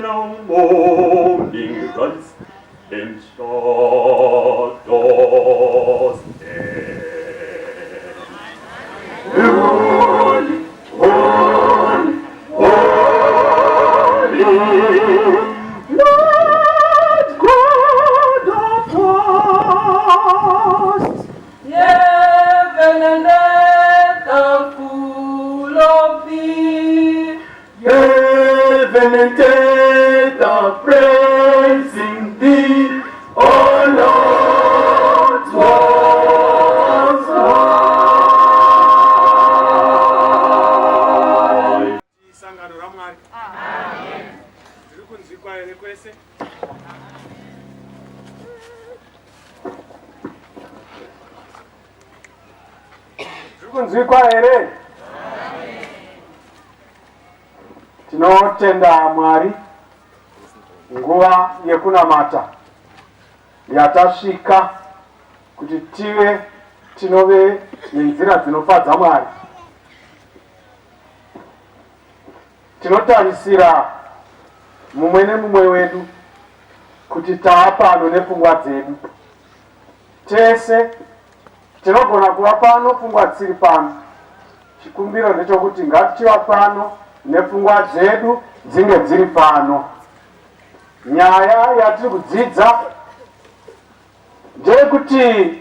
when our morning runs and shadows end. Holy, holy, holy, Lord God of hosts, heaven and earth are full of thee. heaven and earth are praising thee, O Lord, Most High. Isangano la Mwari. Tiri kunzikwa ere kwese. Tiri kunzikwa ere. Tinotenda Mwari nguva yekunamata yatasvika kuti tive tinove nenzira dzinofadza Mwari. Tinotarisira mumwe nemumwe wedu kuti taapano nepfungwa dzedu. Tese tinogona kuva pano pfungwa dzisiri pano. Chikumbiro ndechokuti ngatichiva pano nepfungwa dzedu dzinge dziri pano. Nyaya yatiri kudzidza ndeyekuti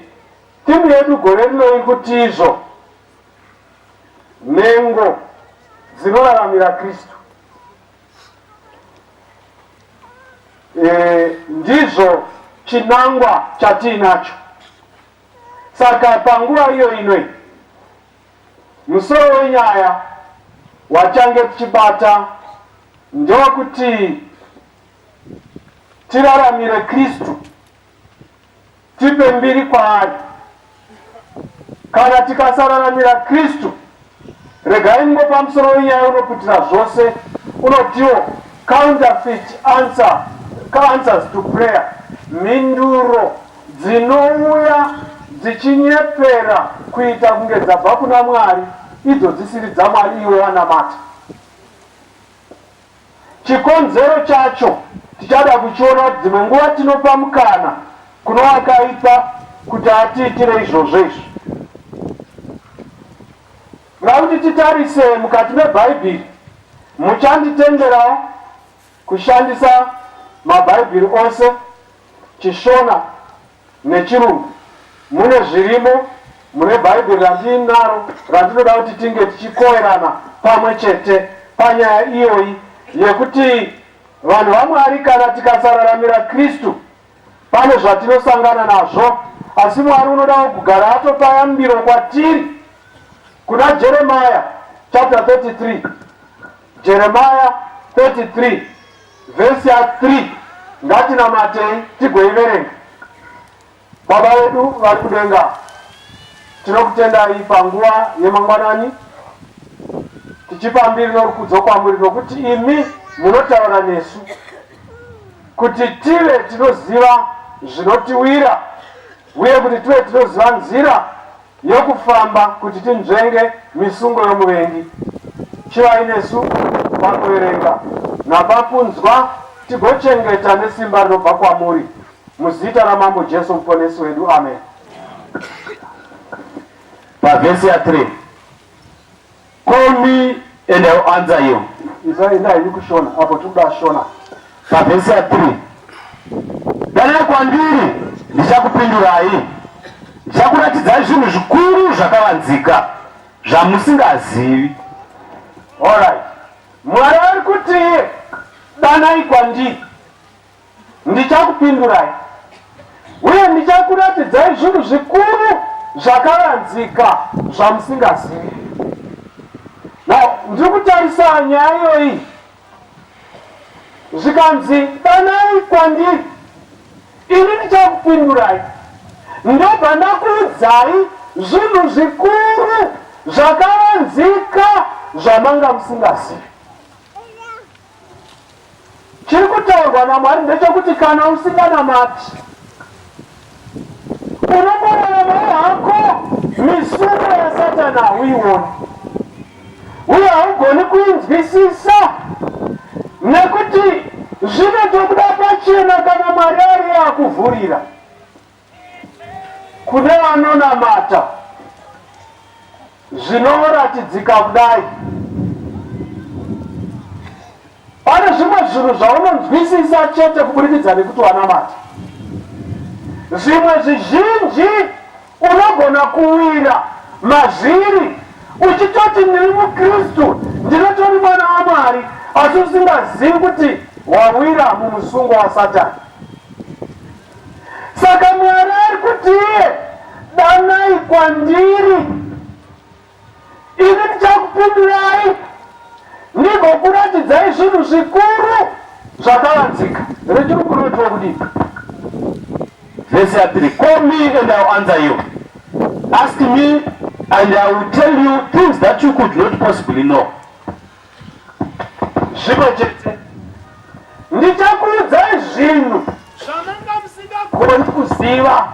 timu yedu gore rino ikuti izvo nhengo dzinoraramira Kristu. Ndizvo chinangwa chatiinacho. Saka panguva iyo inoi musoro wenyaya wachange tichibata ndewakuti tiraramire Kristu, tipe mbiri kwaari. Kana tikasararamira Kristu, regai ngo pamusoro wenyaya unoputira zvose unotiwo counterfeit answers to prayer, mhinduro dzinouya dzichinyepera kuita kunge dzabva kuna Mwari idzo dzisiri dzaMwari iwe wanamata. Chikonzero chacho tichada kuchiona kuti dzimwe nguva tinopa mukana kuno wakaipa kuti atiitire izvozvo izvi. Ngakuti titarise mukati meBhaibheri, muchanditenderawo kushandisa maBhaibheri ose, Chishona neChirungu. Mune zvirimo mune Bhaibheri randinaro randinoda kuti tinge tichikoerana pamwe chete panyaya iyoyi yekuti vanhu vaMwari kana tikasararamira Kristu pane zvatinosangana nazvo, asi Mwari unoda kugara atopa yambiro kwatiri. Kuna Jeremiah chapter 33, Jeremiah 33 verse ya 3, ngatinamatei tigoiverenga. Baba wedu vari kudenga, tinokutendai panguva yemangwanani, tichipa mbiri norukudzo kwamuri nokuti imi munotaura nesu kuti tive tinoziva zvinotiwira uye kuti tive tinoziva nzira yokufamba kuti tinzvenge misungo yomuvengi. Chivai nesu pakuverenga napakunzwa, tigochengeta nesimba rinobva kwamuri. Muzita raMambo Jesu muponesi wedu, amen. Verse 3. Call me and I will answer you. Isaenda ili kushona hapo tuda shona. Verse 3. Dana kwandiri ndichakupindurai. Ndichakuratidzai zvinhu zvikuru zvakavanzika zvamusingazivi. Alright. Mwari ari kuti danai kwandiri ndichakupindurai uye ndichakuratidzai zvinhu zvikuru zvakavanzika zvamusingazivi. Now, ndiri kutarisa nyaya iyoyi zvikanzi danai kwandiri ini ndichakupindurai, ndobva ndakuudzai zvinhu zvikuru zvakavanzika zvamanga musingazivi. Chiri kutaurwa naMwari ndechekuti kana usinganamati unomborarama hako misungo yaSatani hauioni uye haugoni kuinzwisisa, nekuti tokuda pachena kana Mwari ari akuvhurira kune vanonamata zvinoratidzika kudai. Pane zvimwe zvinhu zvaunonzwisisa chete kuburikidza nekuti wanamata. Zvimwe zvizhinji unogona kuwira mazviri uchitoti ndiri muKristu, ndinotori mwana waMwari, asi usingazivi kuti wawira mumusungo waSatani. Saka Mwari ari kuti iye, danai kwandiri, ini ndichakupindurai ndigokuratidzai zvinhu zvikuru zvakavanzika. Rechiri kunoitwa kudii? Verse 3. Call me and I will answer you. Ask me and I will tell you things that you could not possibly know. Zvimwe chete ndichakuudzai zvinhu zvamanga musingakoni kuziva.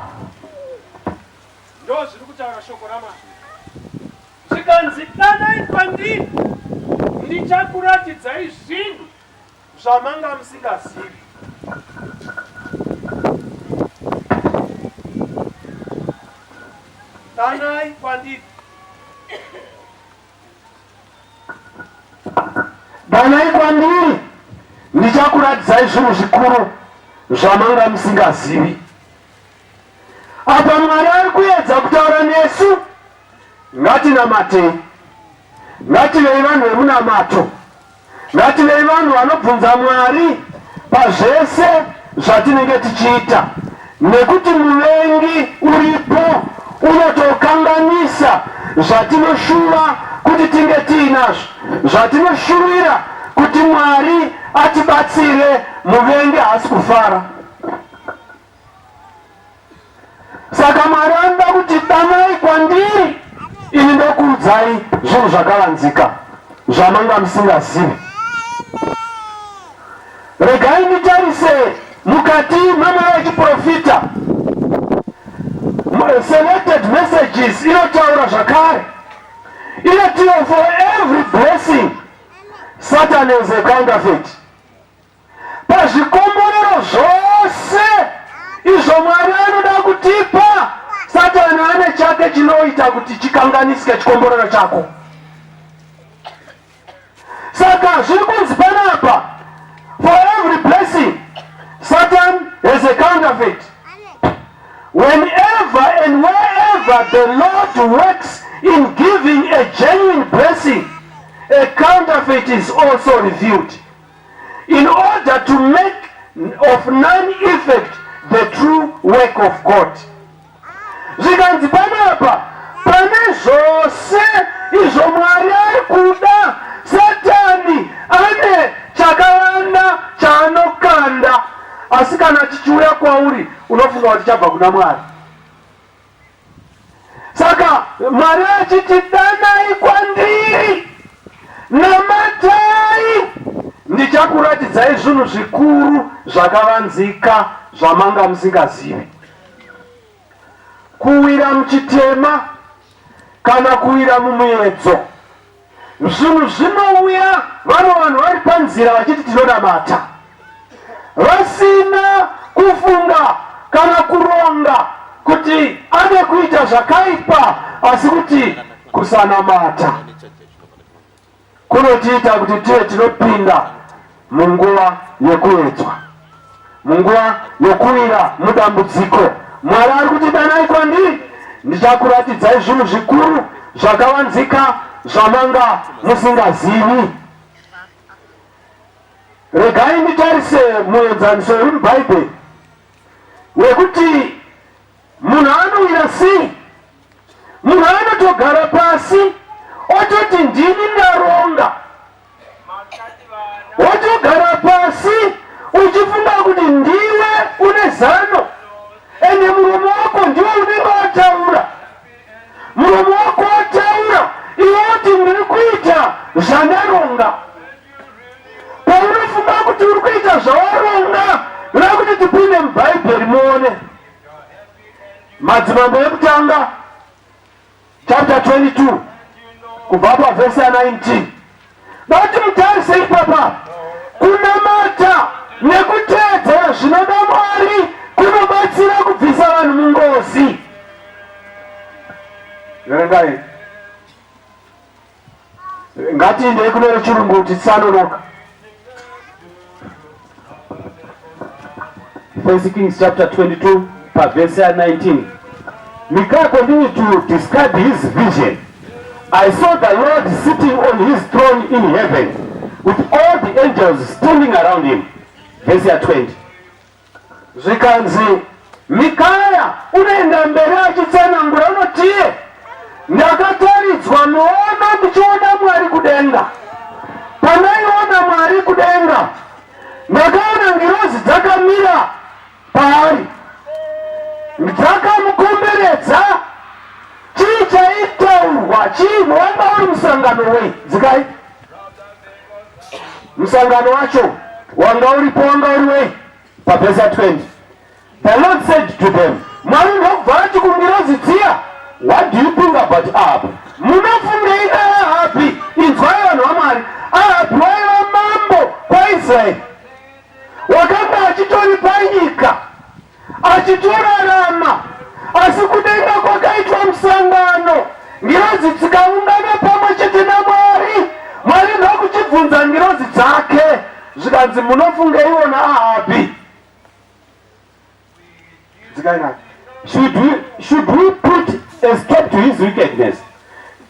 Ndo zviri kutaura shoko raMwari. Zvikanzi danai kwandiri, ndichakuratidzai zvinhu zvamanga musingazivi. Danai kwandiri. Danai kwandiri, ndichakuratidzai zvinhu zvikuru zvamanga musingazivi. Apa Mwari ari kuedza kutaura nesu. Ngatinamatei, ngativei vanhu vemunamato, ngativei vanhu vanobvunza Mwari pazvese zvatinenge tichiita, nekuti muvengi uripo unotokanganisa zvatinoshuva kuti tinge tiinazvo, zvatinoshuvira kuti Mwari atibatsire. Muvengi haasi kufara. Saka Mwari anoda kuti danai kwandiri, ini ndokuudzai zvinhu zvakavanzika zvamanga musingazivi. Regai nditarise mukati memweya wechiprofita. Selected messages inotaura zvakare. Inoti for every blessing Satan is a counterfeit. Pazvikomborero zvose izvo Mwari anoda kutipa, Satani ane chake chinoita kuti chikanganisike chikomborero chako. Saka zviri kunzi panapa, for every blessing Satan is a counterfeit. Whenever and wherever the Lord works in giving a genuine blessing, a counterfeit is also revealed, in order to make of none effect the true work of God. Zvikanzi panapa, pane zvose izvo Mwari ari kuda, Satani ane chakawanda chaanokanda, asi kana chichiuya kwauri unofunga kuti chabva kuna Mwari. Saka Mwari achiti danai kwandiri, namatai, ndichakuratidzai zvinhu zvikuru zvakavanzika zvamanga musingazivi. Kuwira muchitema kana kuwira mumuedzo, zvinhu zvinouya vanhu vari panzira vachiti tinonamata, vasina kufunga kana kuronga kuti ane kuita zvakaipa, asi kuti kusanamata kunotiita kuti tive tinopinda munguva yekuedzwa, munguva yokuwira mudambudziko. Mwari ari kuti danai kwandiri, ndichakuratidzai zvinhu zvikuru zvakavanzika zvamanga musingazivi. Regai nditarise muenzaniso uri mubhaibheri wekuti munhu anowira sei. Munhu anotogara pasi ototi ndini ndaronga, wotogara pasi uchifunga kuti ndiwe une zano, ende muromo wako ndiwe unenge wataura. Muromo wako wataura, iwe woti ndiri kuita zvandaronga. Paunofunga kuti uri kuita zvawaronga, rakuti tipinde mubhaibheri muone. Madzimambo ekutanga chapter 22 kubva pavhesi ya 19. Dati mutarise ipapa, kunamata nekutedzera zvinoda Mwari kunobatsira kubvisa vanhu mungozi. Verengai, ngatiende kune rechirungu kuti tisanonoka. 1 Kings chapter 22 verse 19. Micaiah continued to describe his vision. I saw the Lord sitting on his throne in heaven with all the angels standing around him. Verse 20. Zvikanzi Micaiah unoenda mberi achitsanangura unoti ndakataridzwa noona ndichiona Mwari kudenga. Pandaiona Mwari kudenga ndakaona ngirozi dzakamira paari dzakamukomberedza. Chii chaitaurwa? Chii wanga uri musangano wei? Dzikai musangano wacho wanga uripo, wanga uri wei? Verse 20. The Lord said to them, Mwari ndokubva ati kungirozi dziya, what do you think about Ahab? Munofungei Ahabi? Inzwai vanhu vaMwari. Ahabi waiva mambo kwaIsraeri, wakanga achitori panyika achitorarama, asi kudenga kwakaitwa musangano. Ngirozi dzikaungana pamwe chete naMwari. Mwari ndokuchibvunza ngirozi dzake zvikanzi munofungeiona Ahabi? Should we put a stop to his wickedness?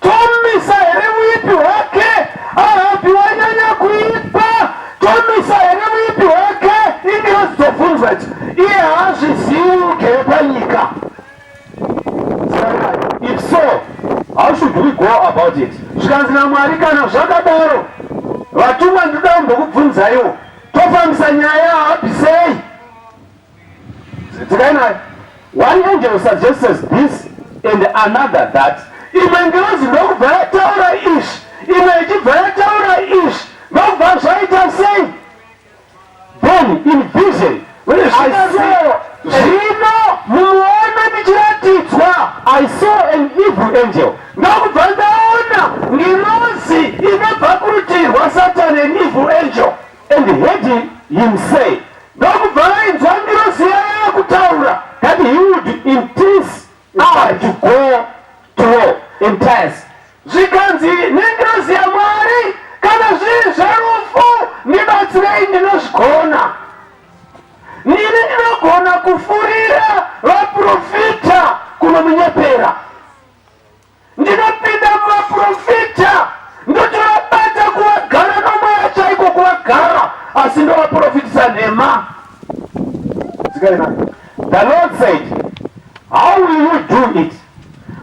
Tomisa here uipi wake? Ahabi wanyanya kuipa. Tomisa here uipi wake? Ingirozi dzofunzwa iti iye haazvizivi ugere panyika. If so, how should we go about it? Zvikanzi naMwari kana zvakadaro, vatumwa ndoda kumbokubvunzaiwo, tofambisa nyaya yaAhabi sei? One angel suggests this and another that. Imwe ngirozi ndokubva yataura izvi, imwe ichibva yataura izvi, ndokubva zvaita sei? Then in vision, zvino mumuona ndichiratidzwa, I saw an evil angel. Ndokubva ndaona ngirozi inobva kurutivi rwaSatani, an evil angel, and heard him say, ndokubva ainzwa ngirozi yaya kutaura that he would entice to go to war, entice. Zvikanzi nengirozi yaMwari, kana zviri zverufu ndibatsirei, ndinozvigona. Ndini ndinogona kufurira vaprofita kunomunyepera. Ndinopinda muvaprofita ndotovabata kuvagara noMweya chaiko kuvagara, asi ndovaprofitisa nhema. The Lord said, how will you do it?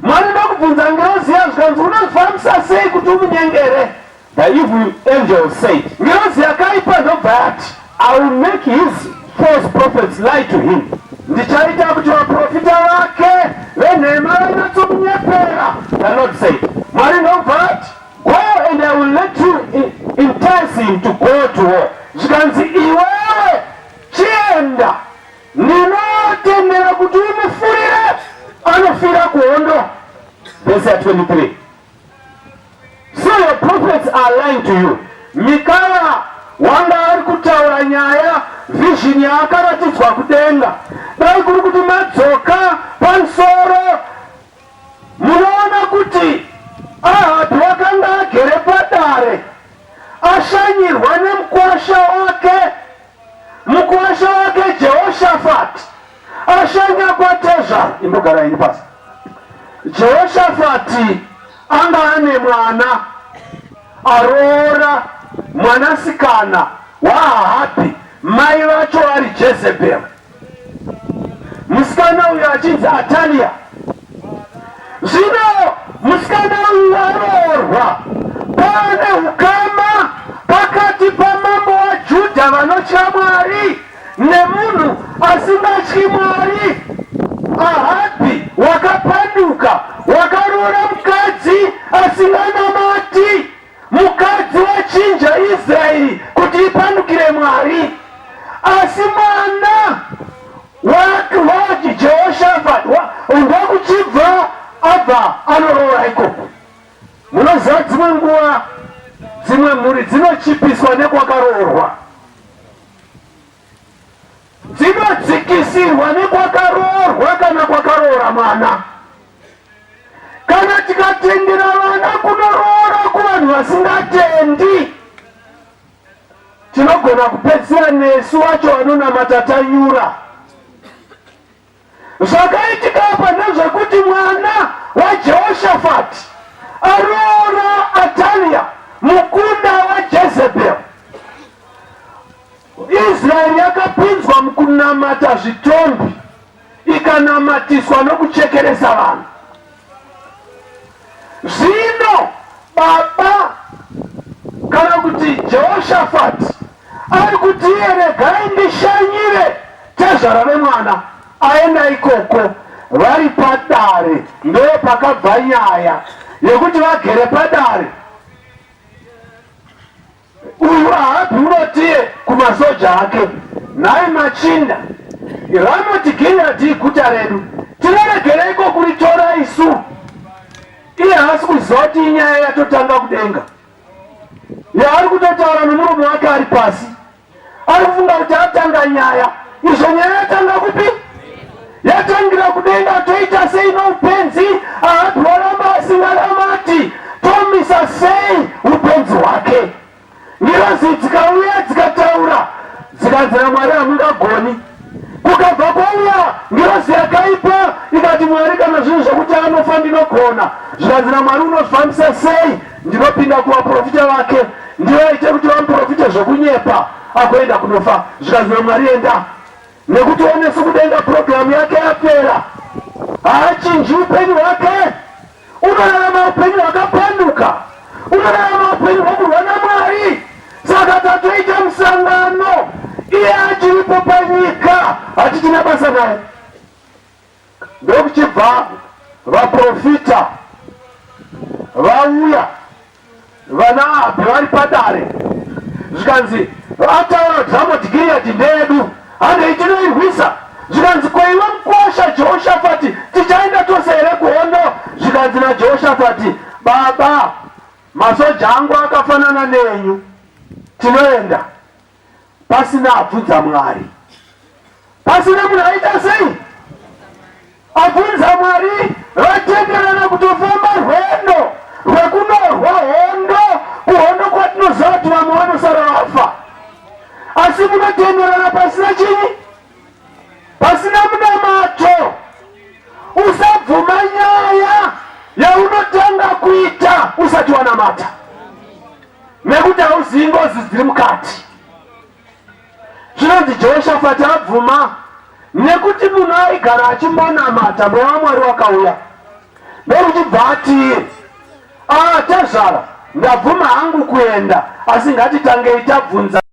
Mwari ndokubvunza ngirozi yazvikanzi unozvifambisa sei kuti umunyengere? The evil angel said, ngirozi yakaipa ndobva yati, I will make his false prophets lie to him. Ndichaita kuti vaprofita vake venhema vanyatsomunyepera. The Lord said, Mwari ndobva ati, go and I will let you entice him to go to war. Zvikanzi iwewe chienda, ndinotendera kuti umufurire anofira kuhondo. Verse 23. So your prophets are lying to you. Micaiah wanga ari kutaura nyaya, vision yaakaratidzwa kudenga. Dai kuri kuti madzoka pamusoro, munoona kuti Ahabi wakanga agere padare, ashanyirwa nemukuwasha wake. Mukuwasha wake Jehoshaphat ashanya kwatezva. Imbogara ini pasi. Jehoshaphat anga ane mwana aroora, mwanasikana waAhabi, mai vacho ari Jezebel. Musikana uyu achinzi Atalia. Zvino musikana uyu waroorwa. Pane ukama pakati pamambo waJudha vanotya Mwari nemunhu asingatyi Mwari. Ahabi wakapanduka, wakaroora mukadzi asinganamati, mukadzi wachinja Israeri kuti ipandukire Mwari. Asi mwana waJehoshaphat ndokuchibva abva anoroora ikoko. Munoziva dzimwe nguva dzimwe mhuri dzinochipiswa nekwakaroorwa. kunodzikisirwa nekwakaroorwa kana kwakaroora mwana. Kana tikatendera vana kunoroora kuvanhu vasingatendi, tinogona kupedzisira nesu vacho vanonamata tanyura. Zvakaitika apa ndezvekuti mwana waJehoshafati aroora Atalia mukunda waJezebheri. Israeri yakapinzwa mukunamata zvitombi, ikanamatiswa nokuchekeresa vanhu. Zvino baba kana kuti Jehoshafati ari kuti regai ndishanyire tezvara vemwana aenda ikoko. Vari padare ndo pakabva nyaya yekuti vagere padare. Uyu Ahabhi unotiye kumasoja ake, nhai machinda, Ramoti Gileadhi iguta redu, tinoregereiko kuritora isu? Iye haasi kuziva kuti inyaya yatotanga kudenga. Yaari kutotaura nomuromo wake ari pasi. Ari kufunga kuti atanga nyaya. Izvo nyaya yatanga kupi? Yatangira kudenga. Toita sei noupenzi? Ahabhi waramba asingaramati. Tomisa sei upenzi hwake? Ngirozi dzikauya dzikataura, dzikanzira Mwari hamungagoni. Kukabva kwauya ngirozi yakaipa ikati Mwari kana zvinhu zvokuti anofa ndinogona. Zvikanzira Mwari unozvifambisa sei? Ndinopinda kuvaprofita vake, ndivaite kuti vamuprofite zvokunyepa agoenda kunofa. Zvikanzira Mwari enda, nekuti onesi kudenga programu yake yapera. Haachinji upenyu hwake, unorarama upenyu hwakapanduka, unorarama upenyu hwokurwa naMwari. Saka tatoita musangano, iye achiripo panyika, hatichina basa naye. Ndokuchibva vaprofita vauya, vana Ahabhi vari padare. Zvikanzi ataura kuti Ramoti Gileadhi ndeyedu, handei tinoirwisa. Zvikanzi kwaiwe mukosha Jehoshafati, tichaenda tose here kuhondo? Zvikanzi naJehoshafati, baba, masoja angu akafanana nenyu, tinoenda. Pasina abvunza Mwari, pasina munhu aita sei abvunza Mwari. Vatenderana kutofamba rwendo rwekunorwa hondo, kuhondo kwatinoziva kuti vamwe vanosara vafa. Asi munotenderana pasina chinyi? Pasina munamato. Usabvuma nyaya yaunotanga kuita usati wanamata, nekuti hauzivi ngozi dziri mukati. Zvinonzi Jehoshafati abvuma nekuti munhu aigara achimbonamata mweya waMwari wakauya. Ndokuchibva ati tazvara ndabvuma hangu kuenda, asi ngatitangei tabvunza